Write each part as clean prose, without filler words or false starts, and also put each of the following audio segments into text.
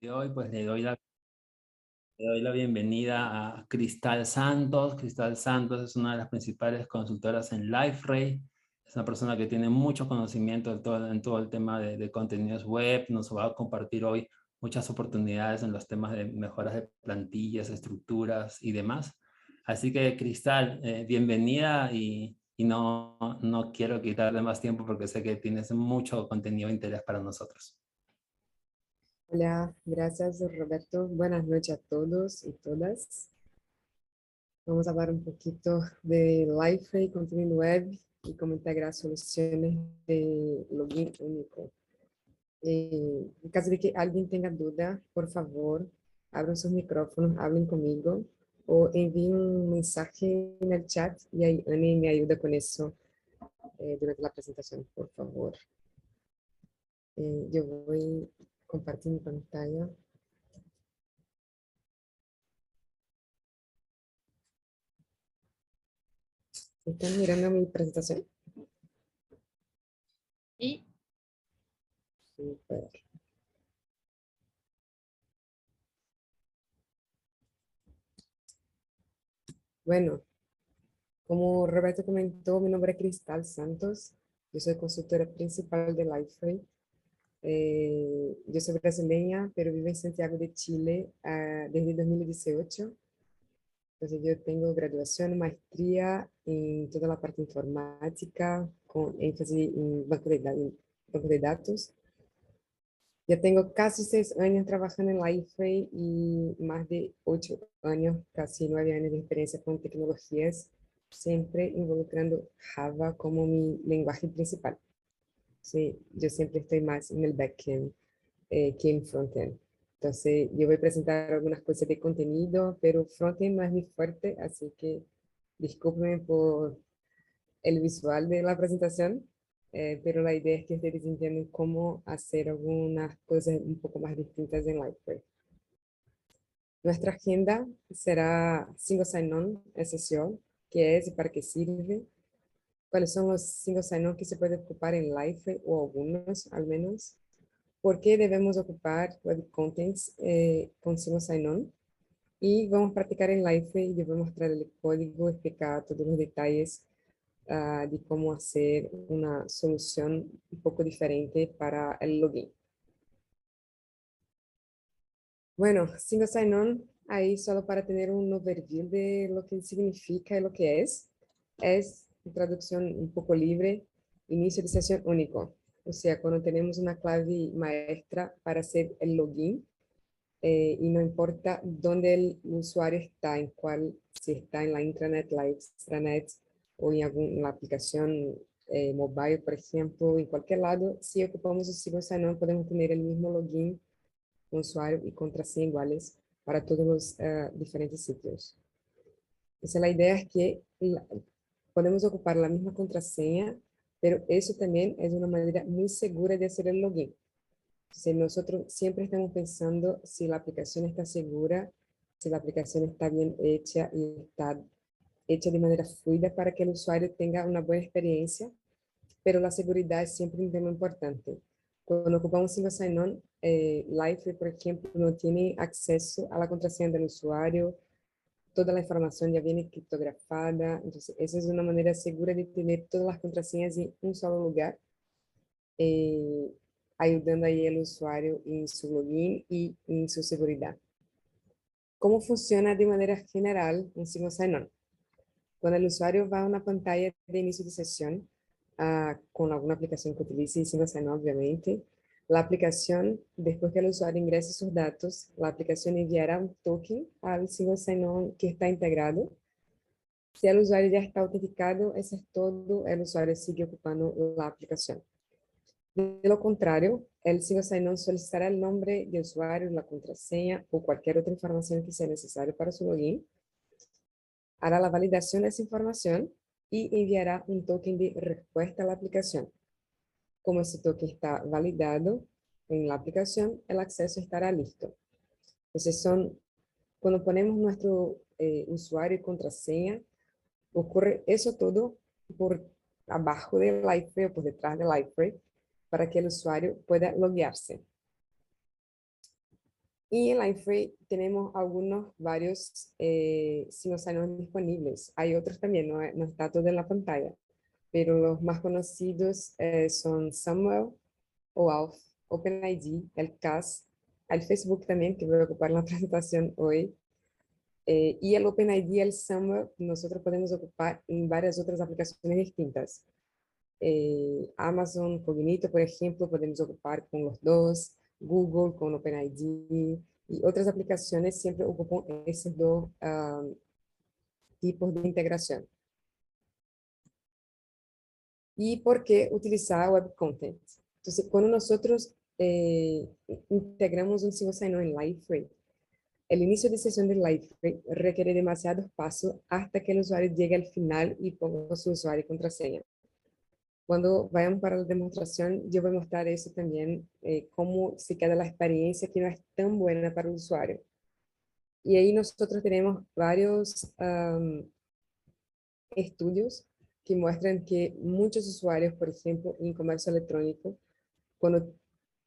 de hoy, pues le doy la bienvenida a Cristal Santos. Cristal Santos es una de las principales consultoras en LifeRay. Es una persona que tiene mucho conocimiento en todo el tema de contenidos web. Nos va a compartir hoy muchas oportunidades en los temas de mejoras de plantillas, estructuras y demás. Así que Cristal, bienvenida y no quiero quitarle más tiempo porque sé que tienes mucho contenido de interés para nosotros. Hola, gracias Roberto. Buenas noches a todos y todas. Vamos a hablar un poquito de Liferay, contenido web y cómo integrar soluciones de login único. En caso de que alguien tenga duda, por favor, abran sus micrófonos, hablen conmigo o envíen un mensaje en el chat y ahí Annie me ayuda con eso durante la presentación, por favor. Yo voy a compartir mi pantalla. ¿Están mirando mi presentación? Y Super. Bueno, como Roberto comentó, mi nombre es Cristal Santos. Yo soy consultora principal de Liferay. Yo soy brasileña, pero vivo en Santiago de Chile desde 2018. Entonces yo tengo graduación, maestría en toda la parte informática, con énfasis en banco de datos. Ya tengo casi 6 años trabajando en Liferay y más de 8 años, casi 9 años de experiencia con tecnologías, siempre involucrando Java como mi lenguaje principal. Sí, yo siempre estoy más en el backend que en frontend. Entonces, yo voy a presentar algunas cosas de contenido, pero frontend no es mi fuerte, así que discúlpenme por el visual de la presentación, pero la idea es que ustedes entiendan cómo hacer algunas cosas un poco más distintas en Lightwave. Nuestra agenda será Single Sign-On SSO, qué es y para qué sirve, cuáles son los Single Sign-On que se puede ocupar en Lightwave o algunos al menos, por qué debemos ocupar Web Contents con Single Sign-On, y vamos a practicar en Lightwave y yo voy a mostrar el código, explicar todos los detalles de cómo hacer una solución un poco diferente para el login. Bueno, Single Sign-On, ahí solo para tener un overview de lo que significa y lo que es traducción un poco libre, inicio de sesión único. O sea, cuando tenemos una clave maestra para hacer el login, y no importa dónde el usuario está, en cuál, si está en la intranet, la extranet o en alguna aplicación mobile, por ejemplo, en cualquier lado, si ocupamos el Single Sign-On, podemos tener el mismo login, usuario y contraseña iguales para todos los diferentes sitios. Entonces, la idea es que podemos ocupar la misma contraseña, pero eso también es una manera muy segura de hacer el login. Si nosotros siempre estamos pensando si la aplicación está segura, si la aplicación está bien hecha y está hecha de manera fluida para que el usuario tenga una buena experiencia, pero la seguridad es siempre un tema importante. Cuando ocupamos Single Sign-On, Life, por ejemplo, no tiene acceso a la contraseña del usuario, toda la información ya viene criptografada, entonces esa es una manera segura de tener todas las contraseñas en un solo lugar, eh, ayudando ahí al usuario en su login y en su seguridad. ¿Cómo funciona de manera general un Single Sign-On? Cuando el usuario va a una pantalla de inicio de sesión, con alguna aplicación que utilice Single Sign-On, obviamente, la aplicación, después que el usuario ingrese sus datos, la aplicación enviará un token al Single Sign-On que está integrado. Si el usuario ya está autenticado, eso es todo, el usuario sigue ocupando la aplicación. De lo contrario, el Single Sign-On solicitará el nombre de usuario, la contraseña o cualquier otra información que sea necesaria para su login, hará la validación de esa información y enviará un token de respuesta a la aplicación. Como ese token está validado en la aplicación, el acceso estará listo. Entonces, cuando ponemos nuestro usuario y contraseña, ocurre eso todo por abajo del Liferay o por detrás del Liferay para que el usuario pueda loguearse. Y en Liferay tenemos varios signos sign-on disponibles. Hay otros también, no está todo en la pantalla, pero los más conocidos son Samuel, OAuth, OpenID, el CAS, el Facebook también, que voy a ocupar en la presentación hoy, y el OpenID y el Samuel nosotros podemos ocupar en varias otras aplicaciones distintas. Amazon Cognito, por ejemplo, podemos ocupar con los dos, Google con OpenID y otras aplicaciones siempre ocupan esos dos tipos de integración. ¿Y por qué utilizar Web Content? Entonces, cuando nosotros integramos un single sign-on en Liferay, el inicio de sesión de Liferay requiere demasiados pasos hasta que el usuario llegue al final y ponga su usuario y contraseña. Cuando vayamos para la demostración, yo voy a mostrar eso también, cómo se queda la experiencia que no es tan buena para el usuario. Y ahí nosotros tenemos varios estudios que muestran que muchos usuarios, por ejemplo, en comercio electrónico, cuando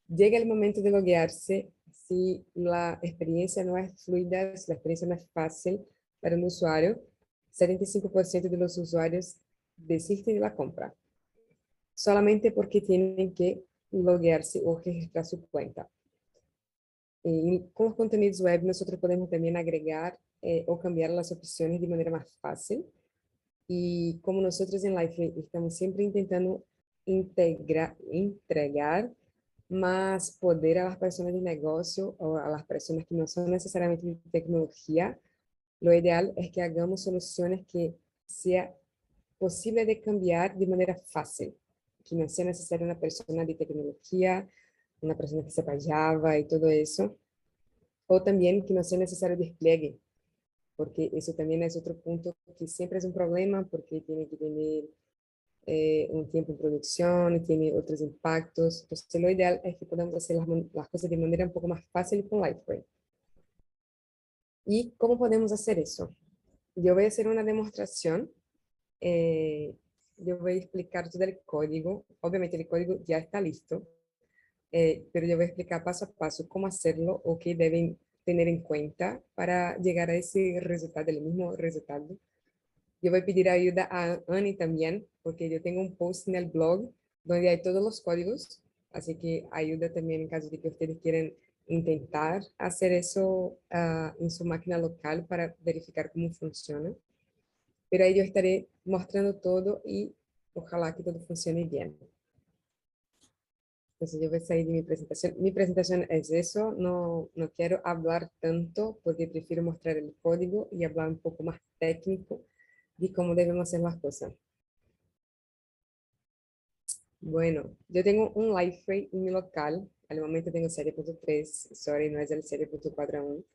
llega el momento de loguearse, si la experiencia no es fluida, si la experiencia no es fácil para el usuario, 75% de los usuarios desisten de la compra, solamente porque tienen que loguearse o registrar su cuenta. Y con los contenidos web nosotros podemos también agregar o cambiar las opciones de manera más fácil. Y como nosotros en Life estamos siempre intentando entregar más poder a las personas de negocio o a las personas que no son necesariamente de tecnología, lo ideal es que hagamos soluciones que sea posible de cambiar de manera fácil, que no sea necesaria una persona de tecnología, una persona que sepa Java y todo eso, o también que no sea necesario despliegue, porque eso también es otro punto que siempre es un problema, porque tiene que tener un tiempo en producción, tiene otros impactos. Entonces, lo ideal es que podamos hacer las cosas de manera un poco más fácil con Liferay. ¿Y cómo podemos hacer eso? Yo voy a hacer una demostración. eh, yo voy a explicar todo el código. Obviamente el código ya está listo, pero yo voy a explicar paso a paso cómo hacerlo o qué deben tener en cuenta para llegar a ese resultado, el mismo resultado. Yo voy a pedir ayuda a Annie también, porque yo tengo un post en el blog donde hay todos los códigos, así que ayuda también en caso de que ustedes quieran intentar hacer eso en su máquina local para verificar cómo funciona. Pero ahí yo estaré mostrando todo y ojalá que todo funcione bien. Entonces yo voy a salir de mi presentación. Mi presentación es eso, no quiero hablar tanto porque prefiero mostrar el código y hablar un poco más técnico de cómo debemos hacer las cosas. Bueno, yo tengo un Liferay en mi local. Al momento tengo 7.3, sorry, no es el 7.4 aún.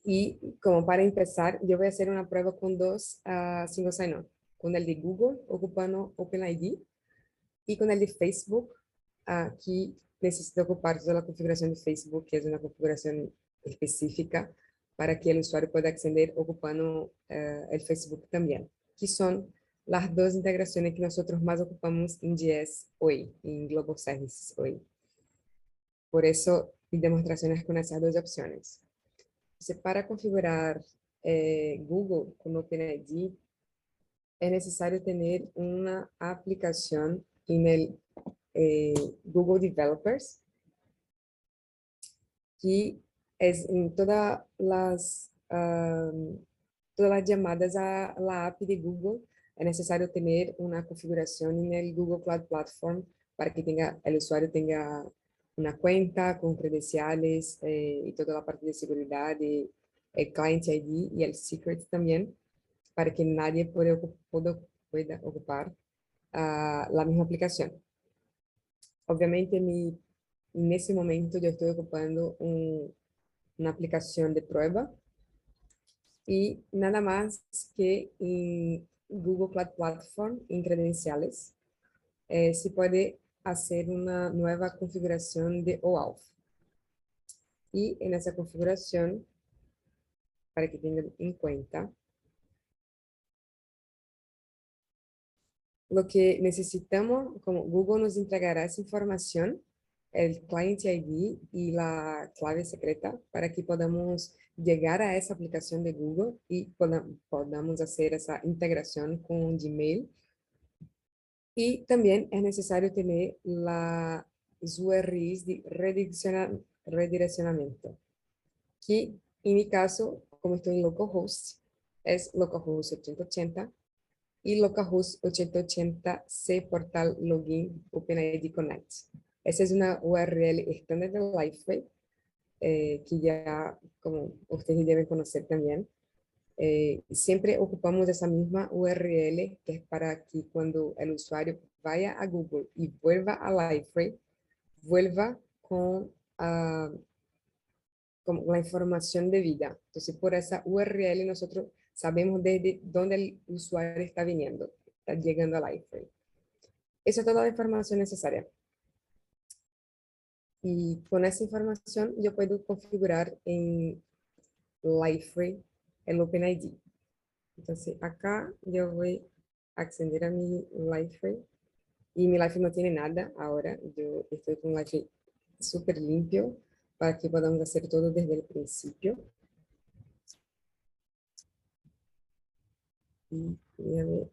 Y como para empezar, yo voy a hacer una prueba con dos single sign-on, con el de Google ocupando OpenID y con el de Facebook, que necesito ocupar toda la configuración de Facebook, que es una configuración específica para que el usuario pueda acceder ocupando el Facebook también, que son las dos integraciones que nosotros más ocupamos en JS hoy, en Global Services hoy. Por eso, mi demostración es con esas dos opciones. Entonces, para configurar Google con OpenID, es necesario tener una aplicación en el Google Developers, que es en todas las llamadas a la API de Google, es necesario tener una configuración en el Google Cloud Platform para que el usuario tenga una cuenta con credenciales y toda la parte de seguridad, el Client ID y el Secret también, para que nadie pueda ocupar la misma aplicación. Obviamente, en ese momento yo estoy ocupando una aplicación de prueba y nada más que en Google Cloud Platform, en credenciales, se puede hacer una nueva configuración de OAuth. Y en esa configuración, para que tengan en cuenta, lo que necesitamos, como Google nos entregará esa información, el Client ID y la clave secreta para que podamos llegar a esa aplicación de Google y podamos hacer esa integración con Gmail. Y también es necesario tener las URLs de redireccionamiento, que en mi caso, como estoy en localhost, es localhost 8080 y localhost 8080 portal login OpenID Connect. Esa es una URL estándar de Lifeway, que ya, como ustedes deben conocer también. Siempre ocupamos esa misma URL, que es para que cuando el usuario vaya a Google y vuelva a Lifeway, vuelva con la información debida. Entonces, por esa URL nosotros sabemos desde dónde el usuario está viniendo, está llegando a Lifeway. Esa es toda la información necesaria. Y con esa información yo puedo configurar en Lifeway el OpenID. Entonces, acá yo voy a acceder a mi Lifeway. Y mi Lifeway no tiene nada ahora. Yo estoy con un Lifeway súper limpio para que podamos hacer todo desde el principio. Y voy a ver.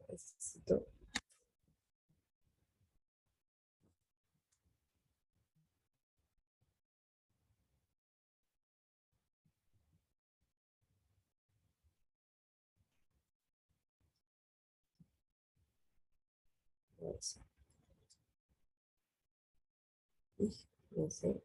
Necesito. No sé.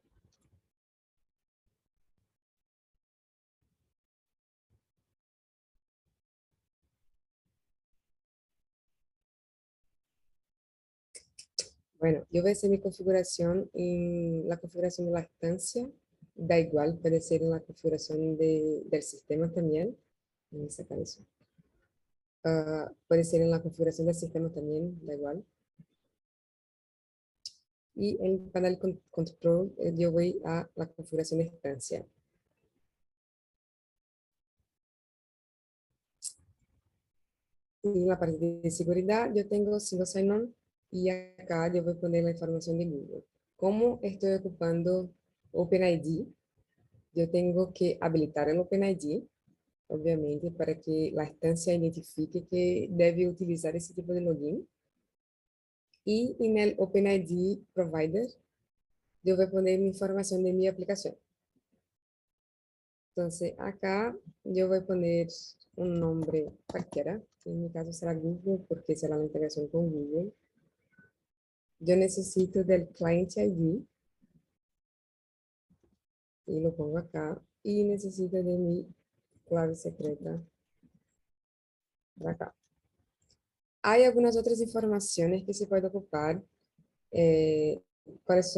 Bueno, yo voy a hacer mi configuración en la configuración de la instancia. Da igual, puede ser en la configuración del sistema también. Voy a sacar eso. Puede ser en la configuración del sistema también, da igual. Y en el panel control, yo voy a la configuración de instancia. Y en la parte de seguridad, yo tengo single sign-on y acá yo voy a poner la información de Google. Como estoy ocupando OpenID, yo tengo que habilitar el OpenID, obviamente, para que la instancia identifique que debe utilizar ese tipo de login. Y en el OpenID Provider, yo voy a poner mi información de mi aplicación. Entonces, acá yo voy a poner un nombre cualquiera, que en mi caso será Google, porque será la integración con Google. Yo necesito del Client ID, y lo pongo acá, y necesito de mi clave secreta para acá. Hay algunas otras informaciones que se puede ocupar, cuál es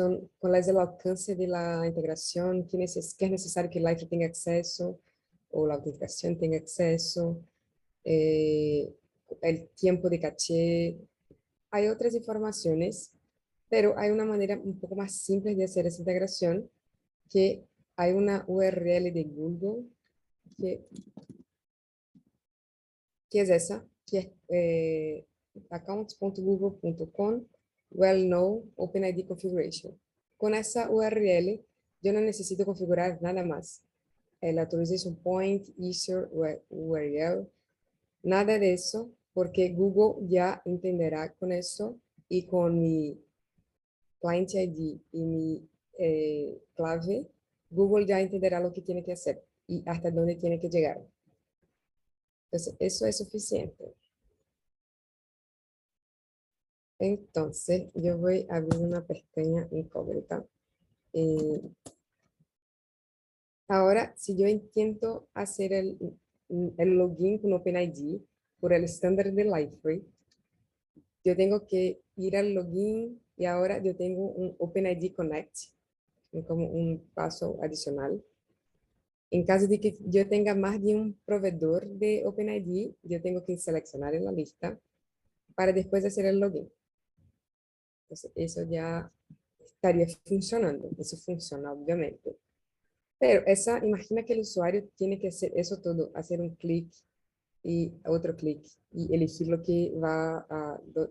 el alcance de la integración, qué es necesario que el Live tenga acceso, o la autenticación tenga acceso, el tiempo de caché. Hay otras informaciones, pero hay una manera un poco más simple de hacer esa integración, que hay una URL de Google que, que es esa, que es accounts.google.com well-known OpenID configuration. Con esa URL yo no necesito configurar nada más. El authorization point, user, URL, nada de eso, porque Google ya entenderá con eso, y con mi Client ID y mi clave, Google ya entenderá lo que tiene que hacer y hasta dónde tiene que llegar. Entonces, eso es suficiente. Entonces, yo voy a abrir una pestaña incógnita. Ahora, si yo intento hacer el login con OpenID por el estándar de Liferay, yo tengo que ir al login y ahora yo tengo un OpenID Connect, como un paso adicional. En caso de que yo tenga más de un proveedor de OpenID, yo tengo que seleccionar en la lista para después hacer el login. Entonces, eso ya estaría funcionando. Eso funciona, obviamente. Pero imagina que el usuario tiene que hacer eso todo, hacer un clic y otro clic y elegir lo que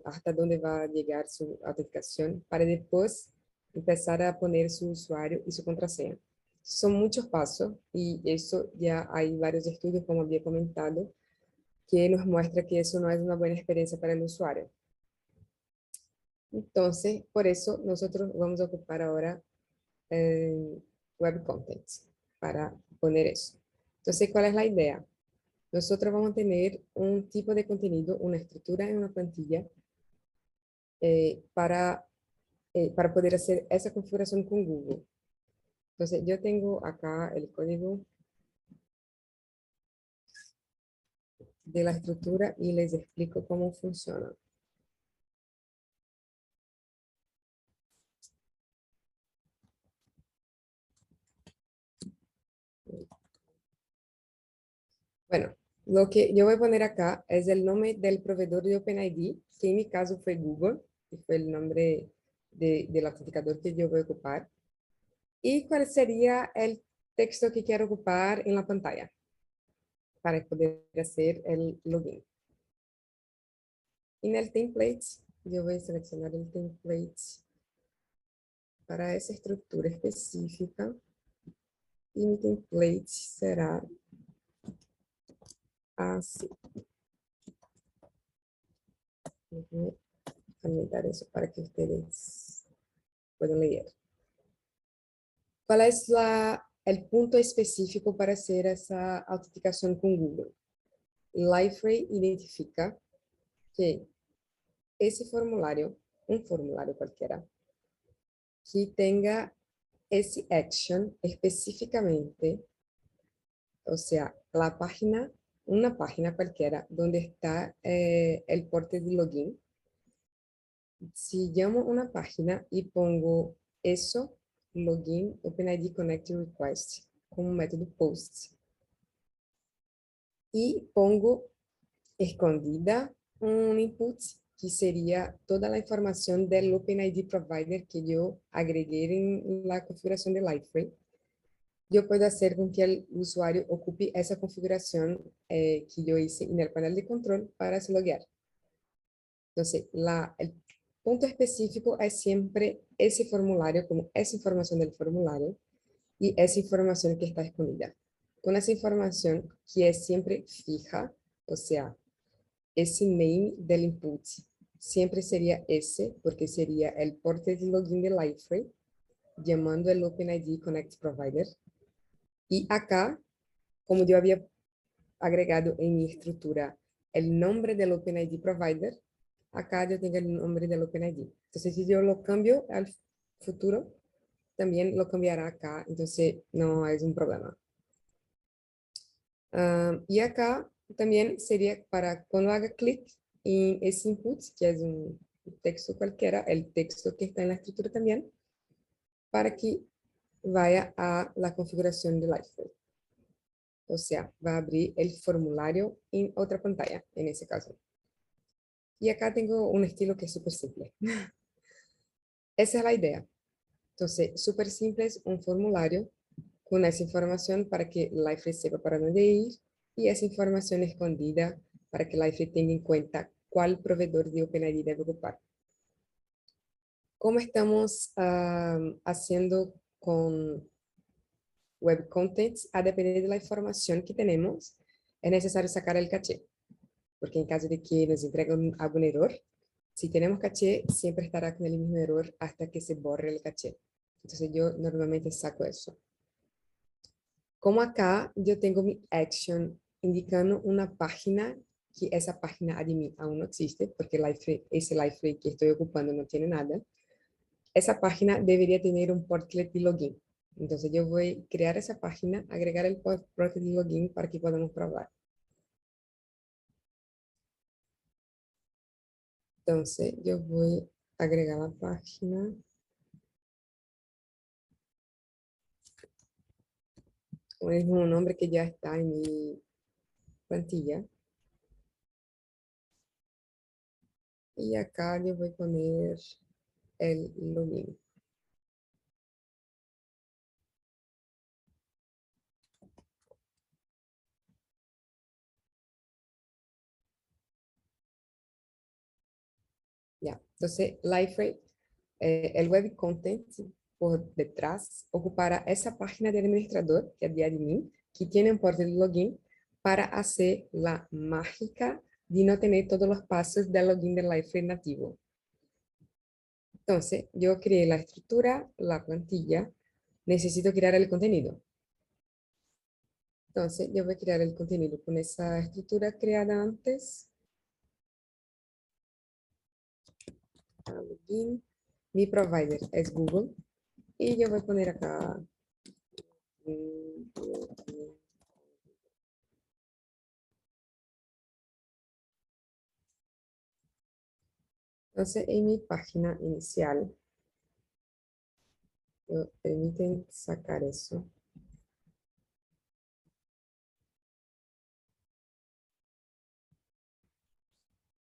hasta dónde va a llegar su autenticación para después empezar a poner su usuario y su contraseña. Son muchos pasos y eso ya hay varios estudios, como había comentado, que nos muestra que eso no es una buena experiencia para el usuario. Entonces, por eso nosotros vamos a ocupar ahora Web Contents para poner eso. Entonces, ¿cuál es la idea? Nosotros vamos a tener un tipo de contenido, una estructura en una plantilla eh, para, para poder hacer esa configuración con Google. Entonces, yo tengo acá el código de la estructura y les explico cómo funciona. Bueno, lo que yo voy a poner acá es el nombre del proveedor de OpenID, que en mi caso fue Google, y fue el nombre del autenticador que yo voy a ocupar. ¿Y cuál sería el texto que quiero ocupar en la pantalla para poder hacer el login? En el template, yo voy a seleccionar el template para esa estructura específica y mi template será así. Voy a aumentar eso para que ustedes puedan leer. ¿Cuál es el punto específico para hacer esa autenticación con Google? Liferay identifica que ese formulario, un formulario cualquiera, que tenga ese action específicamente, o sea, la página, una página cualquiera donde está el porte de login. Si llamo una página y pongo eso, login, OpenID Connect Request, como método post, y pongo escondida un input que sería toda la información del OpenID Provider que yo agregué en la configuración de Liferay, yo puedo hacer con que el usuario ocupe esa configuración que yo hice en el panel de control para se loguear. Entonces, el punto específico es siempre ese formulario, como esa información del formulario y esa información que está escondida. Con esa información que es siempre fija, o sea, ese name del input siempre sería ese, porque sería el porte de login de Liferay, llamando el OpenID Connect Provider. Y acá, como yo había agregado en mi estructura el nombre del OpenID Provider, acá yo tengo el nombre del OpenID. Entonces, si yo lo cambio al futuro, también lo cambiará acá, entonces no es un problema. Y acá también sería para cuando haga clic en ese input, que es un texto cualquiera, el texto que está en la estructura también, para que vaya a la configuración de Liferay. O sea, va a abrir el formulario en otra pantalla, en ese caso. Y acá tengo un estilo que es súper simple. Esa es la idea. Entonces, súper simple es un formulario con esa información para que Liferay sepa para dónde ir y esa información escondida para que Liferay tenga en cuenta cuál proveedor de OpenID debe ocupar. ¿Cómo estamos haciendo con Web Contents? A depender de la información que tenemos, es necesario sacar el caché, porque en caso de que nos entregue algún error, si tenemos caché, siempre estará con el mismo error hasta que se borre el caché. Entonces yo normalmente saco eso. Como acá yo tengo mi action indicando una página, que esa página admin aún no existe, porque ese Liferay que estoy ocupando no tiene nada, esa página debería tener un portlet de login. Entonces yo voy a crear esa página, agregar el portlet de login para que podamos probar. Entonces yo voy a agregar la página con el mismo nombre que ya está en mi plantilla. Y acá yo voy a poner el login. Ya. Entonces, Liferay, el web content por detrás ocupará esa página de administrador, que es de admin, que tiene un portal de login para hacer la mágica de no tener todos los pasos del login del Liferay nativo. Entonces, yo creé la estructura, la plantilla, necesito crear el contenido. Entonces, yo voy a crear el contenido con esa estructura creada antes. Login. Mi provider es Google. Y yo voy a poner acá. Entonces, en mi página inicial, permiten sacar eso.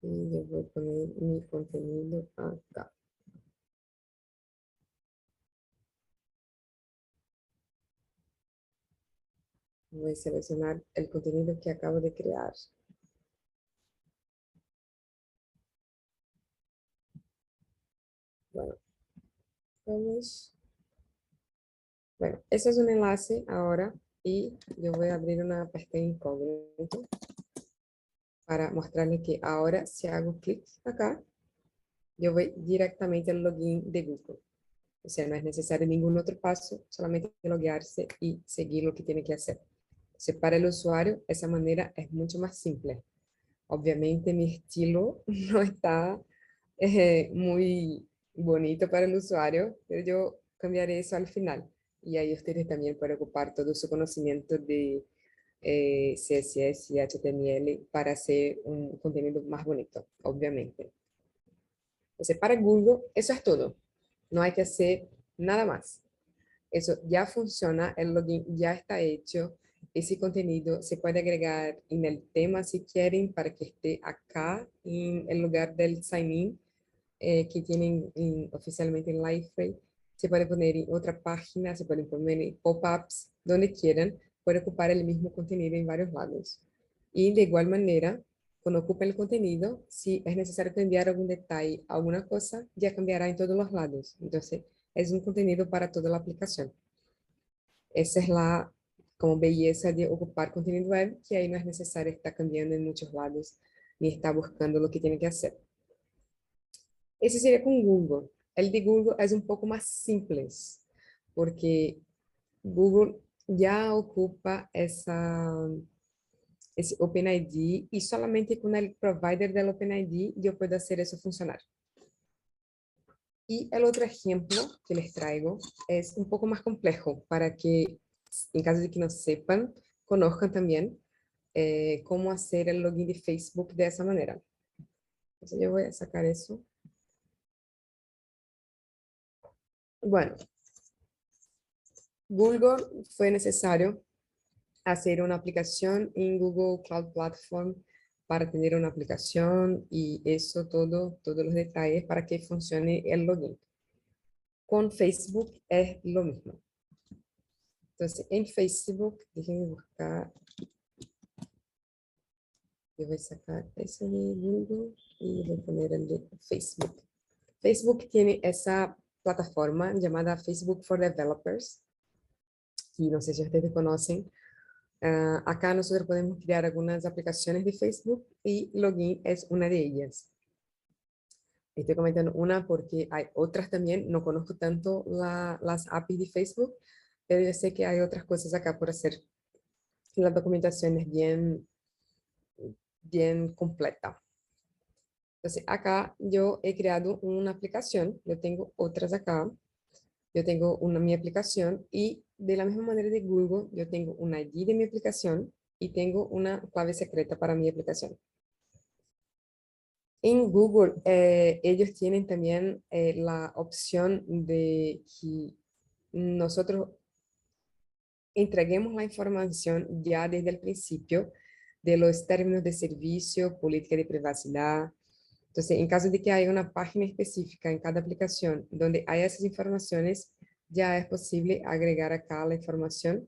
Y yo voy a poner mi contenido acá. Voy a seleccionar el contenido que acabo de crear. Bueno, vamos. Bueno, ese es un enlace ahora y yo voy a abrir una pestaña incógnita para mostrarles que ahora si hago clic acá, yo voy directamente al login de Google. O sea, no es necesario ningún otro paso, solamente loguearse y seguir lo que tiene que hacer. Entonces, para el usuario, esa manera es mucho más simple. Obviamente mi estilo no está muy bonito para el usuario, pero yo cambiaré eso al final. Y ahí ustedes también pueden ocupar todo su conocimiento de CSS y HTML para hacer un contenido más bonito, obviamente. Entonces, para Google, eso es todo. No hay que hacer nada más. Eso ya funciona, el login ya está hecho. Ese contenido se puede agregar en el tema si quieren para que esté acá en el lugar del sign-in que tienen oficialmente en Liferay. Se puede poner en otra página, se pueden poner en pop-ups, donde quieran, puede ocupar el mismo contenido en varios lados. Y de igual manera, cuando ocupe el contenido, si es necesario cambiar algún detalle, alguna cosa, ya cambiará en todos los lados. Entonces, es un contenido para toda la aplicación. Esa es la como belleza de ocupar contenido web, que ahí no es necesario estar cambiando en muchos lados, ni estar buscando lo que tiene que hacer. Ese sería con Google. El de Google es un poco más simple, porque Google ya ocupa ese OpenID y solamente con el provider del OpenID yo puedo hacer eso funcionar. Y el otro ejemplo que les traigo es un poco más complejo para que, en caso de que no sepan, conozcan también cómo hacer el login de Facebook de esa manera. Entonces yo voy a sacar eso. Bueno, Google fue necesario hacer una aplicación en Google Cloud Platform para tener una aplicación y eso todo, todos los detalles para que funcione el login. Con Facebook es lo mismo. Entonces, en Facebook, déjenme buscar, yo voy a sacar ese de Google y voy a poner el de Facebook. Facebook tiene esa plataforma llamada Facebook for Developers, y no sé si ustedes conocen. Acá nosotros podemos crear algunas aplicaciones de Facebook y Login es una de ellas. Estoy comentando una porque hay otras también, no conozco tanto las APIs de Facebook, pero yo sé que hay otras cosas acá por hacer. La documentación es bien completa. Entonces acá yo he creado una aplicación, yo tengo otras acá, yo tengo mi aplicación y de la misma manera de Google, yo tengo un ID de mi aplicación y tengo una clave secreta para mi aplicación. En Google, ellos tienen también la opción de que nosotros entreguemos la información ya desde el principio de los términos de servicio, política de privacidad. Entonces, en caso de que haya una página específica en cada aplicación donde haya esas informaciones, ya es posible agregar acá la información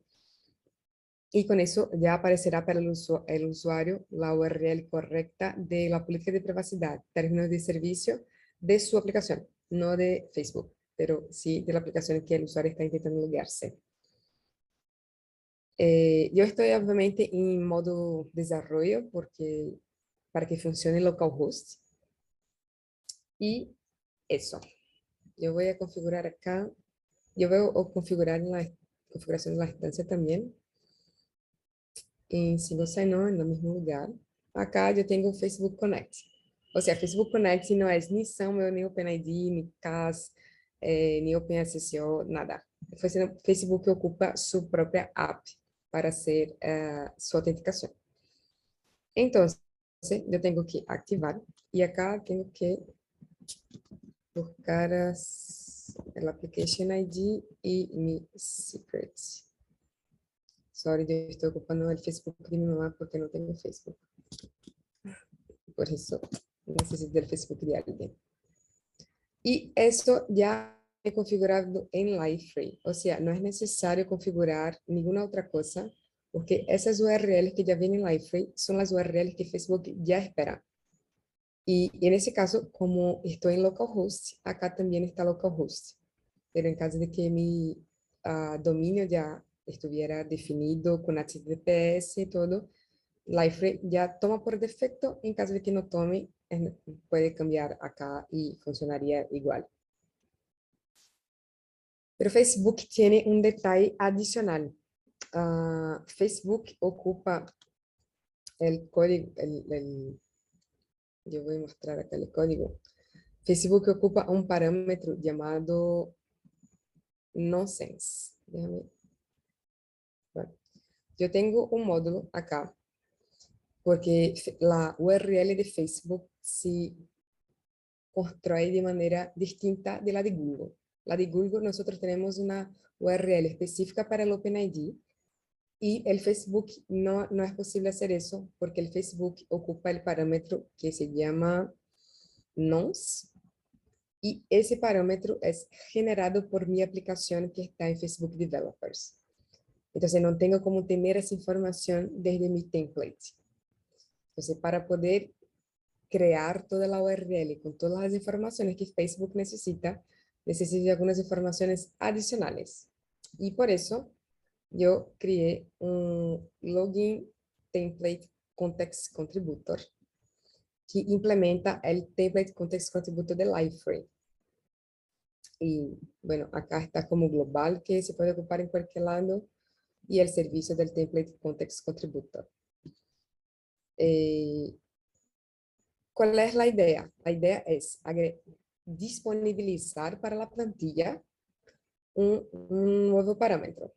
y con eso ya aparecerá para el usuario la URL correcta de la política de privacidad, términos de servicio de su aplicación, no de Facebook, pero sí de la aplicación que el usuario está intentando loguearse. Yo estoy obviamente en modo desarrollo porque para que funcione localhost. Y eso. Yo voy a configurar acá. Yo voy a configurar en la configuración de la instancia también. En single sign-on, en el mismo lugar. Acá yo tengo Facebook Connect. O sea, Facebook Connect no es ni SAML, ni OpenID, ni CAS, ni OpenSSO, nada. Facebook ocupa su propia app para hacer su autenticación. Entonces, yo tengo que activar y acá tengo que buscar el application ID y mi secret. Sorry, yo estoy ocupando el Facebook de mi mamá porque no tengo Facebook. Por eso necesito el Facebook de alguien. Y eso ya he configurado en Liferay. O sea, no es necesario configurar ninguna otra cosa porque esas URLs que ya vienen en Liferay son las URLs que Facebook ya espera. Y en ese caso, como estoy en localhost, acá también está localhost. Pero en caso de que mi dominio ya estuviera definido con HTTPS y todo, Liferay ya toma por defecto. En caso de que no tome, puede cambiar acá y funcionaría igual. Pero Facebook tiene un detalle adicional. Facebook ocupa el código, yo voy a mostrar acá el código. Facebook ocupa un parámetro llamado nonsense. Déjame. Bueno, yo tengo un módulo acá porque la URL de Facebook se construye de manera distinta de la de Google. La de Google nosotros tenemos una URL específica para el OpenID y el Facebook no es posible hacer eso porque el Facebook ocupa el parámetro que se llama nonce. Y ese parámetro es generado por mi aplicación que está en Facebook Developers. Entonces, no tengo cómo tener esa información desde mi template. Entonces, para poder crear toda la URL con todas las informaciones que Facebook necesita, necesito algunas informaciones adicionales. Y por eso, yo creé un login template context contributor que implementa el template context contributor de Liferay. Y bueno, acá está como global que se puede ocupar en cualquier lado y el servicio del template context contributor. ¿Cuál es la idea? La idea es disponibilizar para la plantilla un nuevo parámetro.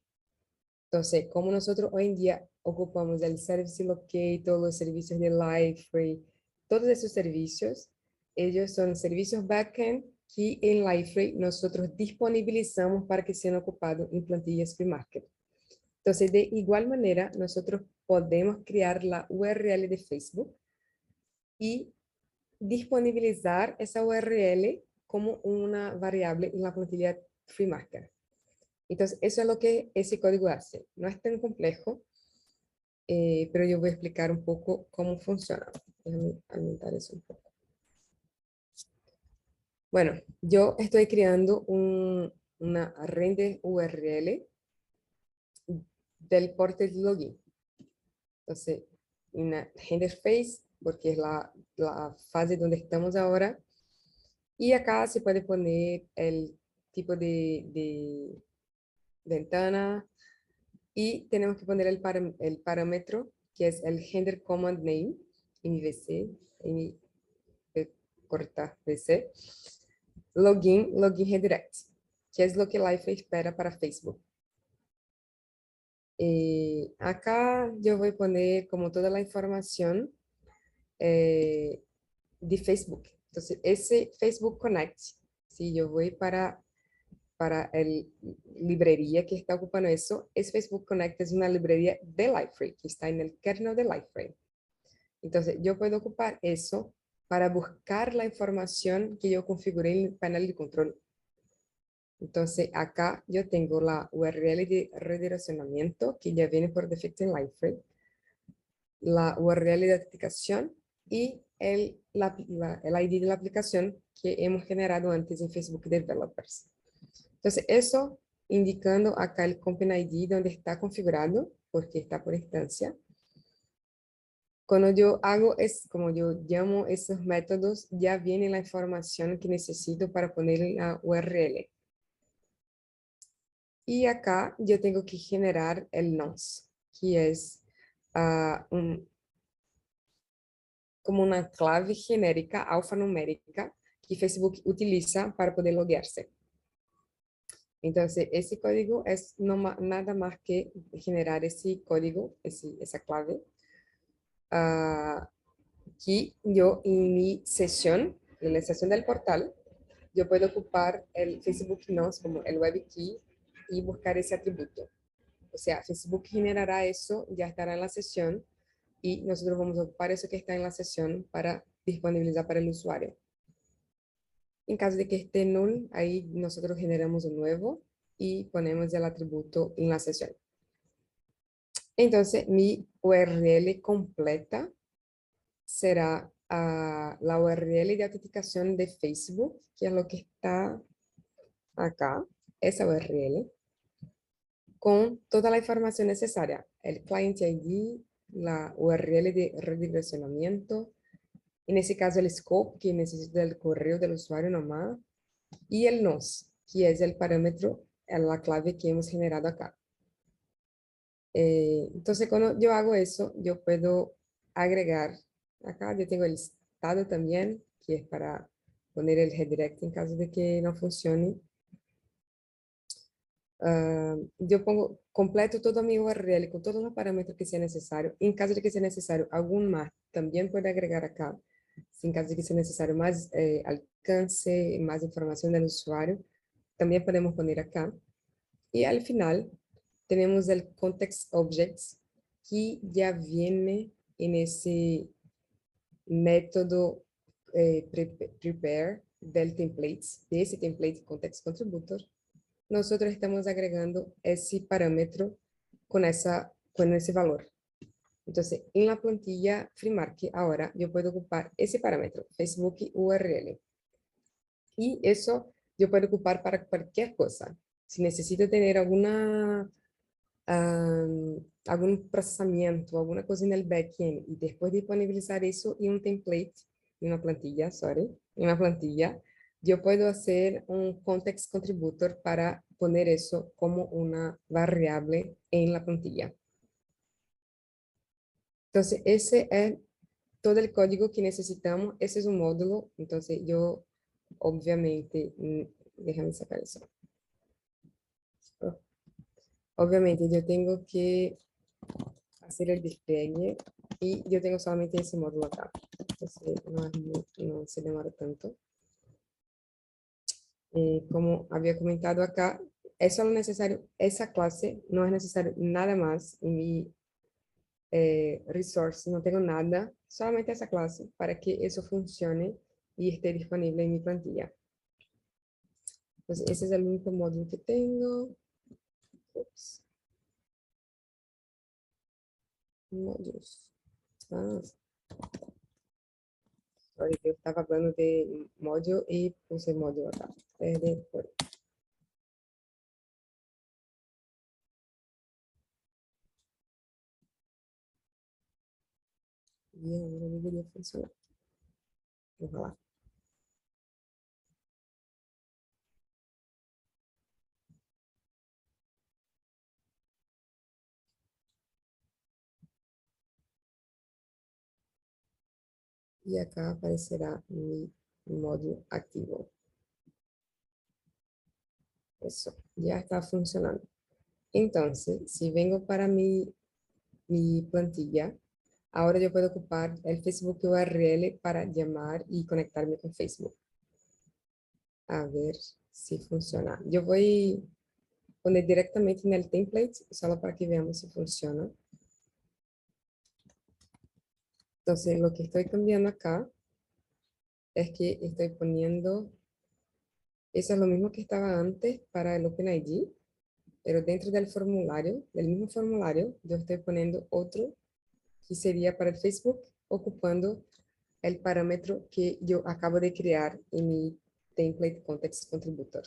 Entonces, como nosotros hoy en día ocupamos el Service Locator, los servicios de Liferay, todos esos servicios, ellos son servicios backend que en Liferay nosotros disponibilizamos para que sean ocupados en plantillas free market. Entonces, de igual manera, nosotros podemos crear la URL de Facebook y disponibilizar esa URL como una variable en la plantilla free market. Entonces, eso es lo que ese código hace. No es tan complejo, pero yo voy a explicar un poco cómo funciona. Déjame aumentar eso un poco. Bueno, yo estoy creando una render URL del portal login. Entonces, una render face, porque es la fase donde estamos ahora. Y acá se puede poner el tipo de ventana y tenemos que poner el parámetro que es el render command name, MVC, corta VC, login redirect, que es lo que Liferay espera para Facebook. Acá yo voy a poner como toda la información de Facebook. Entonces, ese Facebook Connect, si yo voy para el librería que está ocupando eso, es Facebook Connect, es una librería de Liferay, que está en el kernel de Liferay. Entonces, yo puedo ocupar eso para buscar la información que yo configuré en el panel de control. Entonces, acá yo tengo la URL de redireccionamiento, que ya viene por defecto en Liferay, la URL de autenticación y el ID de la aplicación que hemos generado antes en Facebook Developers. Entonces, eso indicando acá el Company ID donde está configurado, porque está por instancia. Cuando yo hago, como yo llamo esos métodos, ya viene la información que necesito para poner en la URL. Y acá yo tengo que generar el nonce, que es como una clave genérica alfanumérica que Facebook utiliza para poder loguearse. Entonces, ese código es nada más que generar ese código, esa clave, que yo en mi sesión, en la sesión del portal, yo puedo ocupar el Facebook Nonce como el web key y buscar ese atributo. O sea, Facebook generará eso, ya estará en la sesión y nosotros vamos a ocupar eso que está en la sesión para disponibilizar para el usuario. En caso de que esté null, ahí nosotros generamos un nuevo y ponemos el atributo en la sesión. Entonces, mi URL completa será la URL de autenticación de Facebook, que es lo que está acá, esa URL, con toda la información necesaria, el client ID, la URL de redireccionamiento, en ese caso el scope, que necesita el correo del usuario nomás, y el nos, que es el parámetro, la clave que hemos generado acá. Entonces, cuando yo hago eso, yo puedo agregar, acá yo tengo el estado también, que es para poner el redirect en caso de que no funcione. Yo pongo, completo toda mi URL con todos los parámetros que sea necesario. En caso de que sea necesario algún más, también puedo agregar acá. Si en caso de que sea necesario más alcance, más información del usuario, también podemos poner acá. Y al final tenemos el context objects que ya viene en ese método prepare del templates, de ese template context contributor. Nosotros estamos agregando ese parámetro con ese valor. Entonces, en la plantilla FreeMarket, ahora yo puedo ocupar ese parámetro, Facebook URL. Y eso yo puedo ocupar para cualquier cosa. Si necesito tener algún procesamiento, alguna cosa en el backend y después disponibilizar eso en un template, en una plantilla, yo puedo hacer un context contributor para poner eso como una variable en la plantilla. Entonces, ese es todo el código que necesitamos. Ese es un módulo. Entonces, yo, obviamente, déjame sacar eso. Obviamente, yo tengo que hacer el despliegue y yo tengo solamente ese módulo acá. Entonces, no se demora tanto. Como había comentado acá, es solo necesario esa clase, no es necesario nada más en mi resource, no tengo nada, solamente esa clase para que eso funcione y esté disponible en mi plantilla. Entonces, ese es el único módulo que tengo. Ups. Módulos. Sorry, eu estava falando de módulo e puse módulo acá. Por. E agora deveria funcionar. Vamos lá. E acá aparecerá mi módulo activo. Eso, ya está funcionando. Entonces, si vengo para mi plantilla, ahora yo puedo ocupar el Facebook URL para llamar y conectarme con Facebook. A ver si funciona. Yo voy a poner directamente en el template, solo para que veamos si funciona. Entonces, lo que estoy cambiando acá es que estoy poniendo, eso es lo mismo que estaba antes para el OpenID, pero dentro del formulario, del mismo formulario, yo estoy poniendo otro que sería para el Facebook, ocupando el parámetro que yo acabo de crear en mi template context contributor.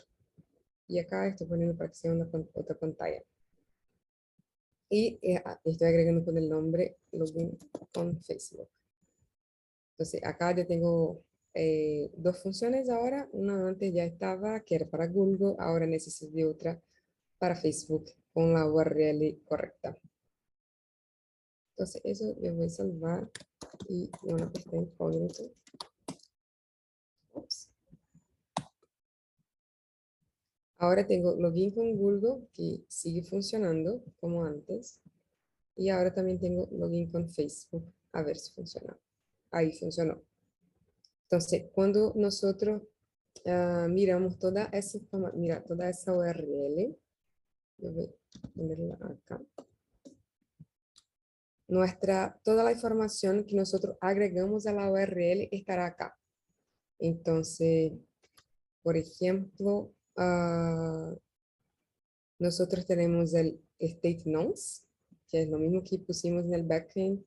Y acá estoy poniendo para que sea una otra pantalla. Y estoy agregando con el nombre login con Facebook. Entonces, acá yo tengo dos funciones ahora. Una antes ya estaba, que era para Google. Ahora necesito de otra para Facebook con la URL correcta. Entonces, eso yo voy a salvar y una pestaña incógnito. Ups. Ahora tengo login con Google, que sigue funcionando como antes. Y ahora también tengo login con Facebook. A ver si funciona. Ahí funcionó. Entonces, cuando nosotros miramos toda esa, mira, toda esa URL, yo voy a ponerla acá. Toda la información que nosotros agregamos a la URL estará acá. Entonces, por ejemplo, nosotros tenemos el state notes, que es lo mismo que pusimos en el backend.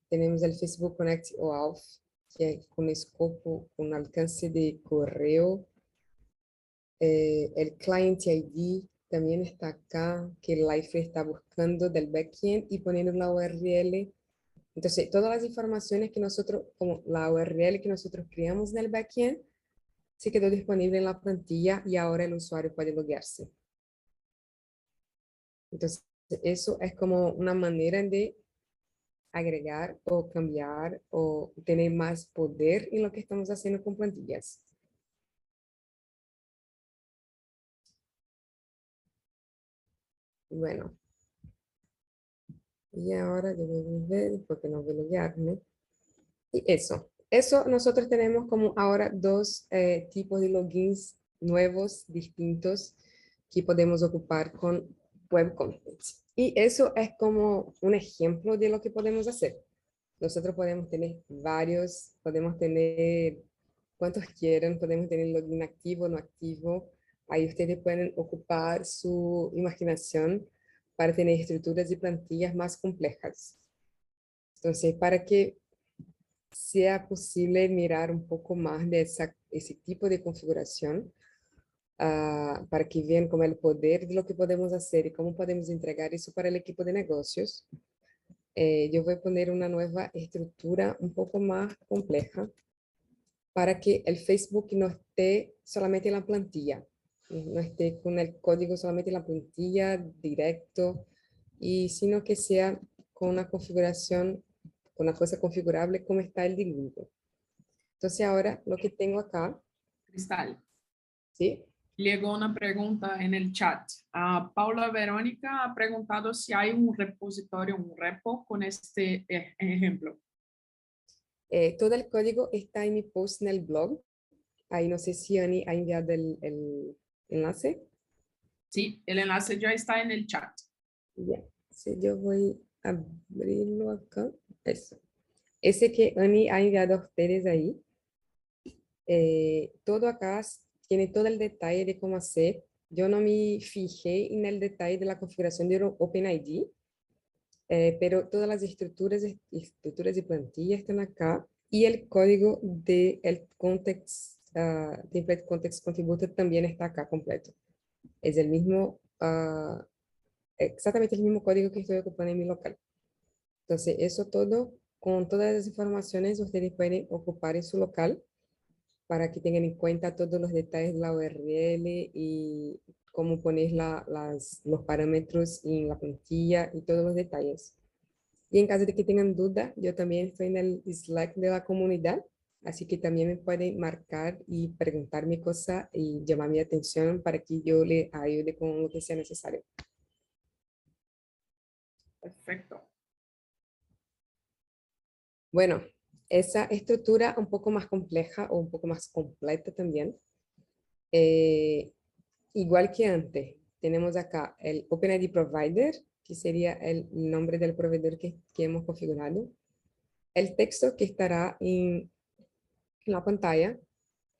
Tenemos el Facebook Connect OAuth, que es con escopo, con alcance de correo. El Client ID también está acá, que el Liferay está buscando del backend y poniendo la URL. Entonces, todas las informaciones que nosotros, como la URL que nosotros creamos en el backend, se quedó disponible en la plantilla y ahora el usuario puede loguearse. Entonces, eso es como una manera de agregar o cambiar o tener más poder en lo que estamos haciendo con plantillas. Bueno, y ahora yo voy a volver porque no voy a loguearme. Y eso nosotros tenemos como ahora dos tipos de logins nuevos, distintos, que podemos ocupar con Web Content. Y eso es como un ejemplo de lo que podemos hacer. Nosotros podemos tener varios, podemos tener cuantos quieran, podemos tener login activo, no activo. Ahí ustedes pueden ocupar su imaginación para tener estructuras y plantillas más complejas. Entonces, para que sea posible mirar un poco más de ese tipo de configuración, para que vean como el poder de lo que podemos hacer y cómo podemos entregar eso para el equipo de negocios. Yo voy a poner una nueva estructura un poco más compleja para que el Facebook no esté solamente en la plantilla, no esté con el código solamente en la plantilla directo, y sino que sea con una configuración, con una cosa configurable como está el de Google. Entonces ahora lo que tengo acá, Cristal, ¿sí? llegó una pregunta en el chat. Paula Verónica ha preguntado si hay un repositorio, un repo con este ejemplo. Todo el código está en mi post en el blog. Ahí no sé si Ani ha enviado el enlace. Sí, el enlace ya está en el chat. Ya, sí, yo voy a abrirlo acá. Eso. Ese que Ani ha enviado a ustedes ahí. Todo acá tiene todo el detalle de cómo hacer. Yo no me fijé en el detalle de la configuración de OpenID, pero todas las estructuras y plantillas están acá, y el código del context, template context contributor también está acá completo. Es el mismo, exactamente el mismo código que estoy ocupando en mi local. Entonces, eso todo, con todas las informaciones, ustedes pueden ocupar en su local para que tengan en cuenta todos los detalles de la URL y cómo poner los parámetros en la plantilla y todos los detalles. Y en caso de que tengan duda, yo también estoy en el Slack de la comunidad, así que también me pueden marcar y preguntarme cosas y llamar mi atención para que yo le ayude con lo que sea necesario. Perfecto. Bueno, esa estructura un poco más compleja o un poco más completa también. Igual que antes, tenemos acá el OpenID Provider, que sería el nombre del proveedor que hemos configurado. El texto que estará en la pantalla.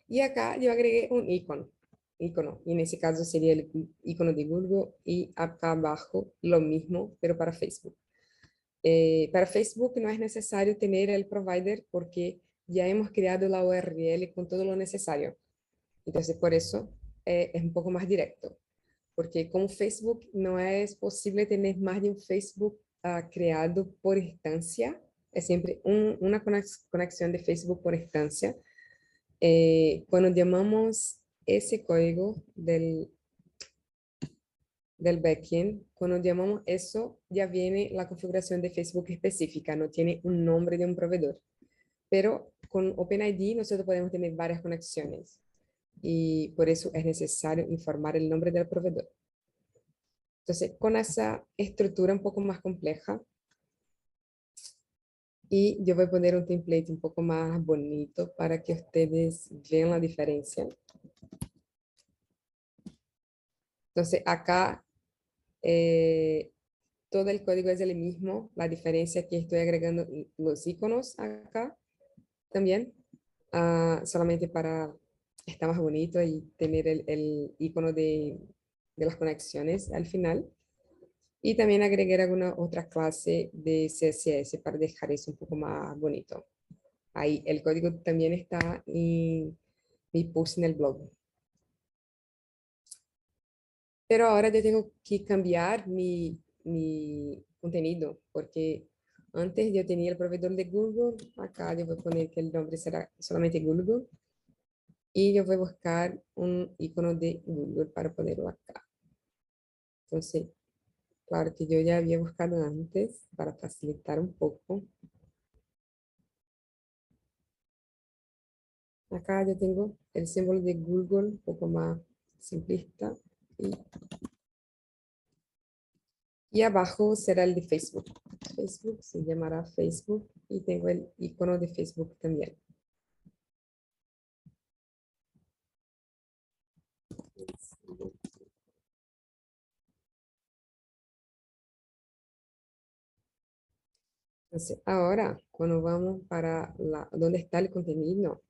Y acá yo agregué un icono. Y en ese caso sería el icono de Google, y acá abajo lo mismo, pero para Facebook. Para Facebook no es necesario tener el provider porque ya hemos creado la URL con todo lo necesario. Entonces, por eso es un poco más directo, porque como Facebook no es posible tener más de un Facebook creado por instancia, es siempre una conexión de Facebook por instancia. Cuando llamamos ese código del backend, cuando llamamos eso, ya viene la configuración de Facebook específica, no tiene un nombre de un proveedor. Pero con OpenID nosotros podemos tener varias conexiones y por eso es necesario informar el nombre del proveedor. Entonces, con esa estructura un poco más compleja, y yo voy a poner un template un poco más bonito para que ustedes vean la diferencia. Entonces, acá todo el código es el mismo. La diferencia es que estoy agregando los iconos acá también, solamente para estar más bonito y tener el icono de las conexiones al final. Y también agregué alguna otra clase de CSS para dejar eso un poco más bonito. Ahí el código también está en mi post en el blog. Pero ahora yo tengo que cambiar mi contenido, porque antes yo tenía el proveedor de Google, acá yo voy a poner que el nombre será solamente Google, y yo voy a buscar un icono de Google para ponerlo acá. Entonces, claro que yo ya había buscado antes para facilitar un poco. Acá yo tengo el símbolo de Google, un poco más simplista, y abajo será el de Facebook. Facebook se llamará Facebook y tengo el icono de Facebook también. Entonces, ahora, cuando vamos para donde está el contenido,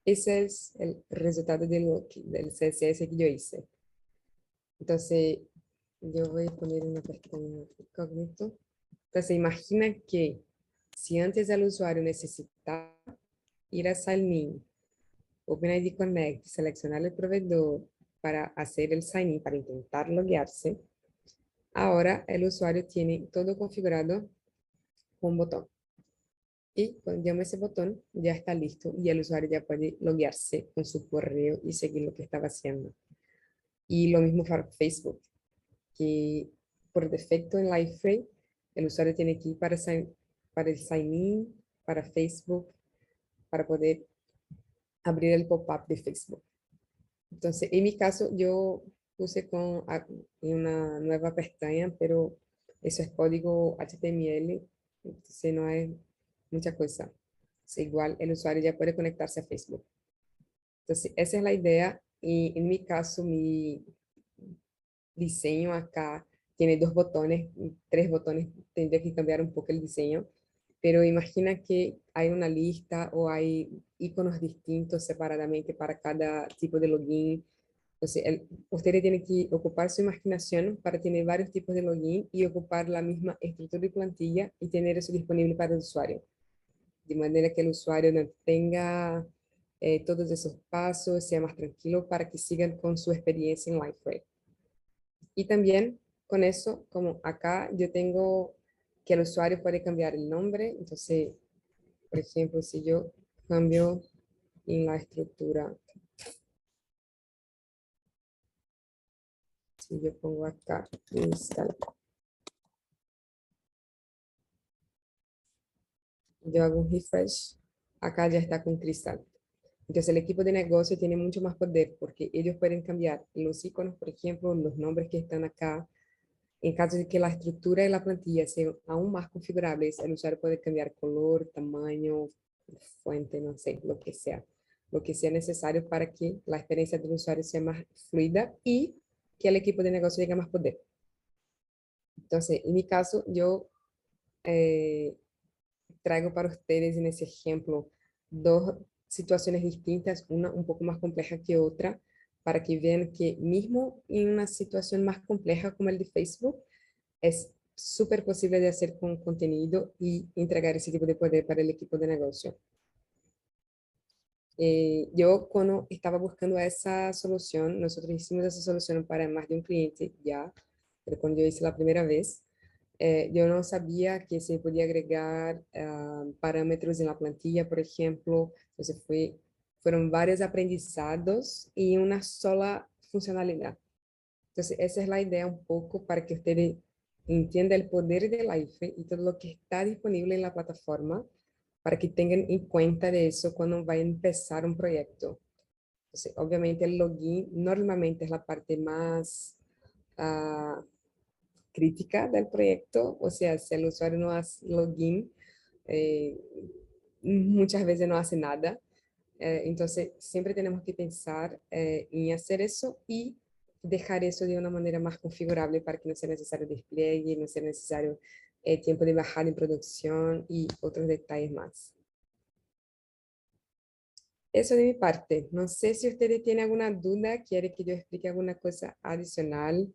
ese es el resultado del CSS que yo hice. Entonces, yo voy a poner una pestaña incógnito. Entonces, imagina que si antes el usuario necesitaba ir a Sign-in, OpenID Connect, seleccionar el proveedor para hacer el sign-in, para intentar loguearse, ahora el usuario tiene todo configurado con un botón. Y cuando llamo ese botón, ya está listo y el usuario ya puede loguearse con su correo y seguir lo que estaba haciendo. Y lo mismo para Facebook, que por defecto en LiveFrame, el usuario tiene que ir para el sign-in, para Facebook, para poder abrir el pop-up de Facebook. Entonces, en mi caso, yo puse una nueva pestaña, pero eso es código HTML, entonces no hay mucha cosa. Igual el usuario ya puede conectarse a Facebook. Entonces, esa es la idea. Y en mi caso, mi diseño acá tiene 2 botones, 3 botones. Tendría que cambiar un poco el diseño. Pero imagina que hay una lista o hay iconos distintos separadamente para cada tipo de login. Entonces, usted tiene que ocupar su imaginación para tener varios tipos de login y ocupar la misma estructura y plantilla y tener eso disponible para el usuario, de manera que el usuario no tenga todos esos pasos, sea más tranquilo para que sigan con su experiencia en LiveFrame. Y también con eso, como acá yo tengo que el usuario puede cambiar el nombre, entonces, por ejemplo, si yo cambio en la estructura, si yo pongo acá, install, yo hago un refresh, acá ya está con cristal. Entonces el equipo de negocio tiene mucho más poder porque ellos pueden cambiar los iconos, por ejemplo, los nombres que están acá. En caso de que la estructura de la plantilla sea aún más configurables, el usuario puede cambiar color, tamaño, fuente, no sé, lo que sea necesario para que la experiencia del usuario sea más fluida y que el equipo de negocio tenga más poder. Entonces, en mi caso, yo eh, traigo para ustedes en ese ejemplo 2 situaciones distintas, una un poco más compleja que otra, para que vean que mismo en una situación más compleja como el de Facebook, es súper posible de hacer con contenido y entregar ese tipo de poder para el equipo de negocio. Yo cuando estaba buscando esa solución, nosotros hicimos esa solución para más de un cliente ya, pero cuando yo hice la primera vez, yo no sabía que se podía agregar parámetros en la plantilla, por ejemplo. Entonces fueron varios aprendizados y una sola funcionalidad. Entonces esa es la idea un poco para que ustedes entiendan el poder de Life y todo lo que está disponible en la plataforma para que tengan en cuenta de eso cuando vayan a empezar un proyecto. Entonces, obviamente el login normalmente es la parte más ah, crítica del proyecto, o sea, si el usuario no hace login, eh, muchas veces no hace nada. Entonces, siempre tenemos que pensar en hacer eso y dejar eso de una manera más configurable para que no sea necesario despliegue, no sea necesario tiempo de bajada en producción y otros detalles más. Eso de mi parte. No sé si ustedes tienen alguna duda, quiere que yo explique alguna cosa adicional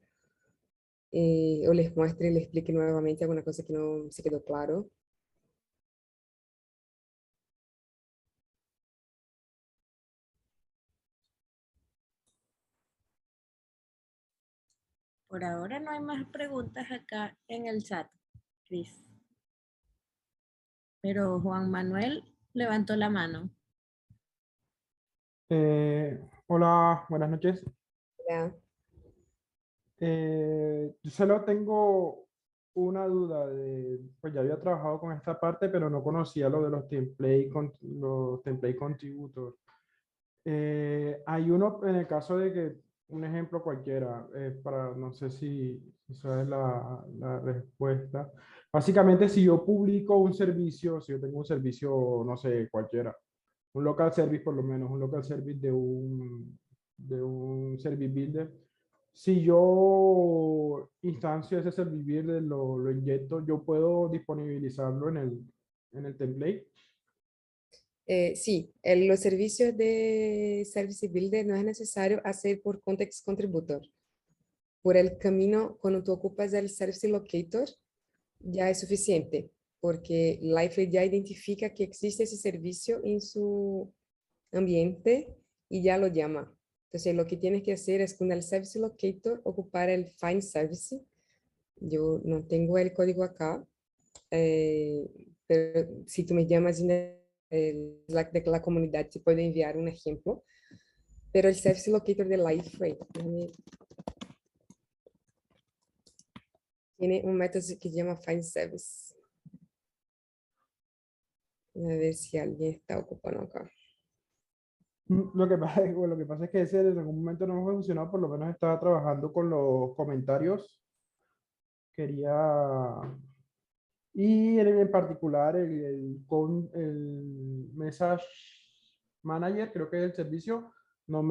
o les muestre y les explique nuevamente alguna cosa que no se quedó claro. Por ahora no hay más preguntas acá en el chat, Cris. Pero Juan Manuel levantó la mano. Hola, buenas noches. Ya. Yo solo tengo una duda pues ya había trabajado con esta parte, pero no conocía lo de los template contributors. Hay uno en el caso de que, un ejemplo cualquiera, no sé si esa es la respuesta. Básicamente, si yo publico un servicio, si yo tengo un servicio, no sé, cualquiera, un local service por lo menos, un local service de un service builder. Si yo instancio ese service builder, lo inyecto, yo puedo disponibilizarlo en el template. Sí, los servicios de Service Builder no es necesario hacer por Context Contributor. Por el camino, cuando tú ocupas el Service Locator, ya es suficiente, porque Life ya identifica que existe ese servicio en su ambiente y ya lo llama. Entonces, lo que tienes que hacer es con el Service Locator ocupar el Find Service. Yo no tengo el código acá, pero si tú me llamas en el Slack de la comunidad, te puedo enviar un ejemplo. Pero el Service Locator de Lifeway tiene un método que se llama Find Service. A ver si alguien está ocupando acá. Lo que pasa es que ese en algún momento no me funcionó, por lo menos estaba trabajando con los comentarios. Y en particular el Message Manager, creo que es el servicio, no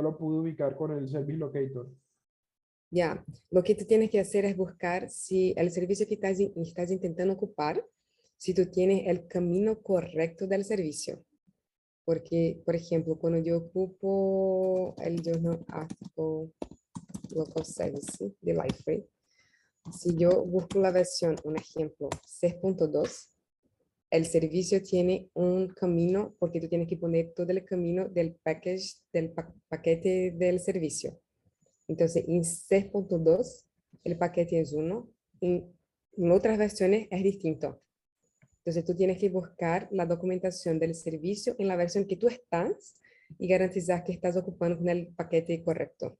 lo pude ubicar con el Service Locator. Ya, lo que tú tienes que hacer es buscar si el servicio que estás intentando ocupar, si tú tienes el camino correcto del servicio. Porque, por ejemplo, cuando yo ocupo el Journal Article Local Service de Lifeway, si yo busco la versión, un ejemplo, 6.2, el servicio tiene un camino, porque tú tienes que poner todo el camino del package, del paquete del servicio. Entonces, en 6.2, el paquete es 1, en otras versiones es distinto. Entonces, tú tienes que buscar la documentación del servicio en la versión que tú estás y garantizar que estás ocupando con el paquete correcto.